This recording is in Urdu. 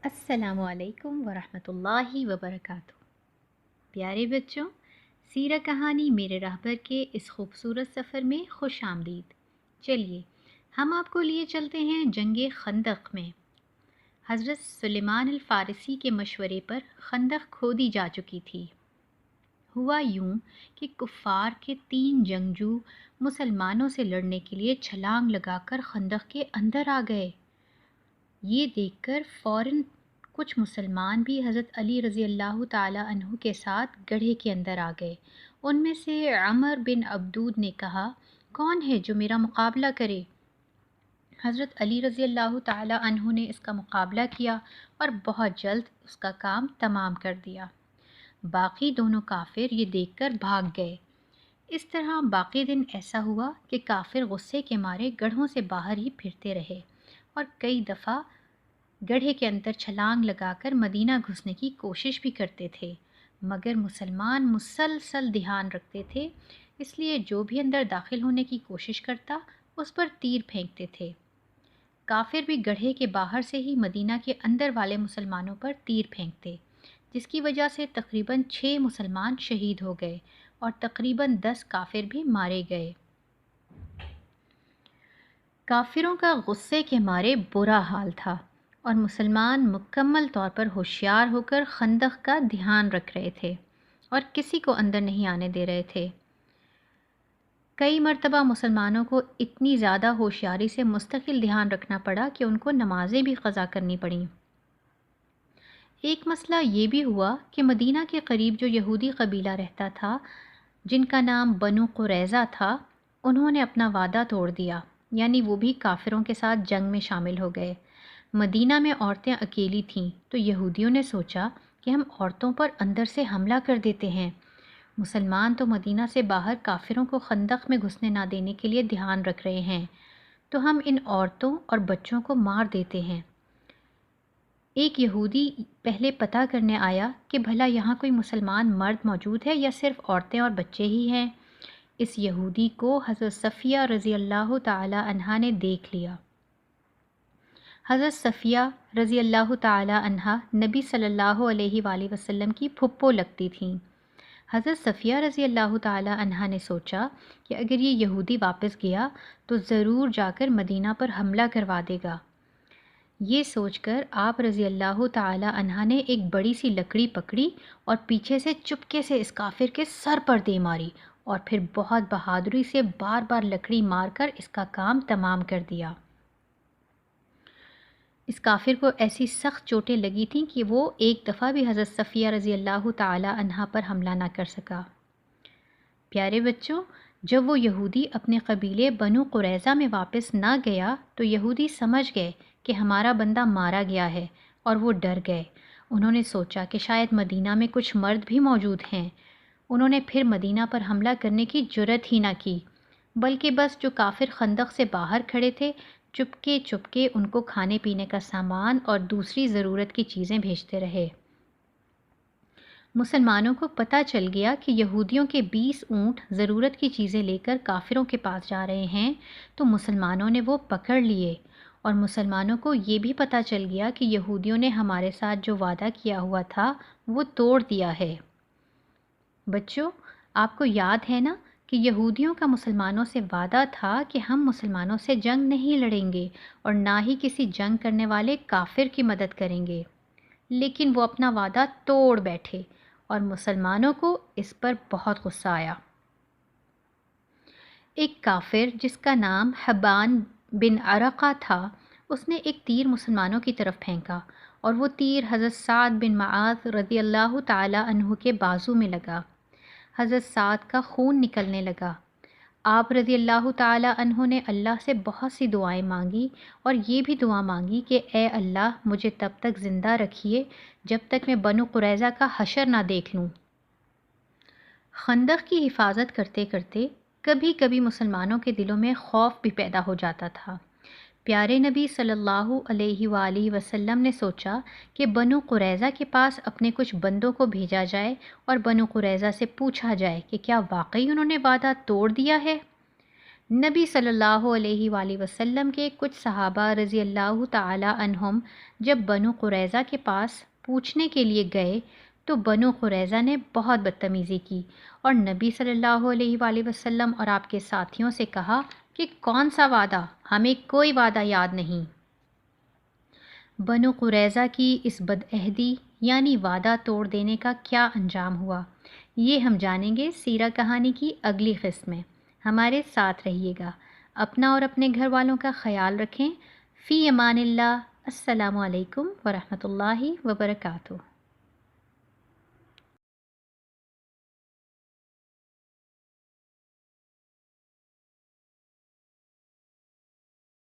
السلام علیکم ورحمۃ اللہ وبرکاتہ۔ پیارے بچوں، سیرہ کہانی میرے رہبر کے اس خوبصورت سفر میں خوش آمدید۔ چلیے ہم آپ کو لیے چلتے ہیں جنگ خندق میں۔ حضرت سلیمان الفارسی کے مشورے پر خندق کھودی جا چکی تھی۔ ہوا یوں کہ کفار کے 3 جنگجو مسلمانوں سے لڑنے کے لیے چھلانگ لگا کر خندق کے اندر آ گئے۔ یہ دیکھ کر فوراً کچھ مسلمان بھی حضرت علی رضی اللہ تعالی عنہ کے ساتھ گڑھے کے اندر آ گئے۔ ان میں سے عمر بن عبدود نے کہا، کون ہے جو میرا مقابلہ کرے؟ حضرت علی رضی اللہ تعالی عنہ نے اس کا مقابلہ کیا اور بہت جلد اس کا کام تمام کر دیا۔ باقی دونوں کافر یہ دیکھ کر بھاگ گئے۔ اس طرح باقی دن ایسا ہوا کہ کافر غصے کے مارے گڑھوں سے باہر ہی پھرتے رہے اور کئی دفعہ گڑھے کے اندر چھلانگ لگا کر مدینہ گھسنے کی کوشش بھی کرتے تھے، مگر مسلمان مسلسل دھیان رکھتے تھے، اس لیے جو بھی اندر داخل ہونے کی کوشش کرتا اس پر تیر پھینکتے تھے۔ کافر بھی گڑھے کے باہر سے ہی مدینہ کے اندر والے مسلمانوں پر تیر پھینکتے، جس کی وجہ سے تقریباً 6 مسلمان شہید ہو گئے اور تقریباً 10 کافر بھی مارے گئے۔ کافروں کا غصے کے مارے برا حال تھا اور مسلمان مکمل طور پر ہوشیار ہو کر خندق کا دھیان رکھ رہے تھے اور کسی کو اندر نہیں آنے دے رہے تھے۔ کئی مرتبہ مسلمانوں کو اتنی زیادہ ہوشیاری سے مستقل دھیان رکھنا پڑا کہ ان کو نمازیں بھی قضا کرنی پڑیں۔ ایک مسئلہ یہ بھی ہوا کہ مدینہ کے قریب جو یہودی قبیلہ رہتا تھا، جن کا نام بنو قریظہ تھا، انہوں نے اپنا وعدہ توڑ دیا، یعنی وہ بھی کافروں کے ساتھ جنگ میں شامل ہو گئے۔ مدینہ میں عورتیں اکیلی تھیں تو یہودیوں نے سوچا کہ ہم عورتوں پر اندر سے حملہ کر دیتے ہیں۔ مسلمان تو مدینہ سے باہر کافروں کو خندق میں گھسنے نہ دینے کے لیے دھیان رکھ رہے ہیں، تو ہم ان عورتوں اور بچوں کو مار دیتے ہیں۔ ایک یہودی پہلے پتہ کرنے آیا کہ بھلا یہاں کوئی مسلمان مرد موجود ہے یا صرف عورتیں اور بچے ہی ہیں۔ اس یہودی کو حضرت صفیہ رضی اللہ تعالی عنہا نے دیکھ لیا۔ حضرت صفیہ رضی اللہ تعالی عنہا نبی صلی اللہ علیہ وآلہ وسلم کی پھپھو لگتی تھیں۔ حضرت صفیہ رضی اللہ تعالی عنہا نے سوچا کہ اگر یہ یہودی واپس گیا تو ضرور جا کر مدینہ پر حملہ کروا دے گا۔ یہ سوچ کر آپ رضی اللہ تعالی عنہا نے ایک بڑی سی لکڑی پکڑی اور پیچھے سے چپکے سے اس کافر کے سر پر دے ماری اور پھر بہت بہادری سے بار بار لکڑی مار کر اس کا کام تمام کر دیا۔ اس کافر کو ایسی سخت چوٹیں لگی تھیں کہ وہ ایک دفعہ بھی حضرت صفیہ رضی اللہ تعالی عنہا پر حملہ نہ کر سکا۔ پیارے بچوں، جب وہ یہودی اپنے قبیلے بنو قریظہ میں واپس نہ گیا تو یہودی سمجھ گئے کہ ہمارا بندہ مارا گیا ہے اور وہ ڈر گئے۔ انہوں نے سوچا کہ شاید مدینہ میں کچھ مرد بھی موجود ہیں۔ انہوں نے پھر مدینہ پر حملہ کرنے کی جرأت ہی نہ کی، بلکہ بس جو کافر خندق سے باہر کھڑے تھے چپکے چپکے ان کو کھانے پینے کا سامان اور دوسری ضرورت کی چیزیں بھیجتے رہے۔ مسلمانوں کو پتہ چل گیا کہ یہودیوں کے 20 اونٹ ضرورت کی چیزیں لے کر کافروں کے پاس جا رہے ہیں، تو مسلمانوں نے وہ پکڑ لیے، اور مسلمانوں کو یہ بھی پتہ چل گیا کہ یہودیوں نے ہمارے ساتھ جو وعدہ کیا ہوا تھا وہ توڑ دیا ہے۔ بچوں، آپ کو یاد ہے نا کہ یہودیوں کا مسلمانوں سے وعدہ تھا کہ ہم مسلمانوں سے جنگ نہیں لڑیں گے اور نہ ہی کسی جنگ کرنے والے کافر کی مدد کریں گے، لیکن وہ اپنا وعدہ توڑ بیٹھے اور مسلمانوں کو اس پر بہت غصہ آیا۔ ایک کافر جس کا نام حبان بن عرقہ تھا، اس نے ایک تیر مسلمانوں کی طرف پھینکا اور وہ تیر حضرت سعد بن معاذ رضی اللہ تعالی عنہ کے بازو میں لگا۔ حضرت سعد کا خون نکلنے لگا۔ آپ رضی اللہ تعالی عنہ نے اللہ سے بہت سی دعائیں مانگی اور یہ بھی دعا مانگی کہ اے اللہ مجھے تب تک زندہ رکھیے جب تک میں بنو قریظہ کا حشر نہ دیکھ لوں۔ خندق کی حفاظت کرتے کرتے کبھی کبھی مسلمانوں کے دلوں میں خوف بھی پیدا ہو جاتا تھا۔ پیارے نبی صلی اللہ علیہ وآلہ وسلم نے سوچا کہ بنو قریظہ کے پاس اپنے کچھ بندوں کو بھیجا جائے اور بنو قریظہ سے پوچھا جائے کہ کیا واقعی انہوں نے وعدہ توڑ دیا ہے۔ نبی صلی اللہ علیہ وآلہ وسلم کے کچھ صحابہ رضی اللہ تعالی عنہم جب بنو قریظہ کے پاس پوچھنے کے لیے گئے تو بنو قریظہ نے بہت بدتمیزی کی اور نبی صلی اللہ علیہ وآلہ وسلم اور آپ کے ساتھیوں سے کہا کہ کون سا وعدہ، ہمیں کوئی وعدہ یاد نہیں۔ بنو قریظہ کی اس بدعہدی یعنی وعدہ توڑ دینے کا کیا انجام ہوا، یہ ہم جانیں گے سیرہ کہانی کی اگلی قسط میں۔ ہمارے ساتھ رہیے گا، اپنا اور اپنے گھر والوں کا خیال رکھیں۔ فی امان اللہ، السلام علیکم ورحمۃ اللہ وبرکاتہ۔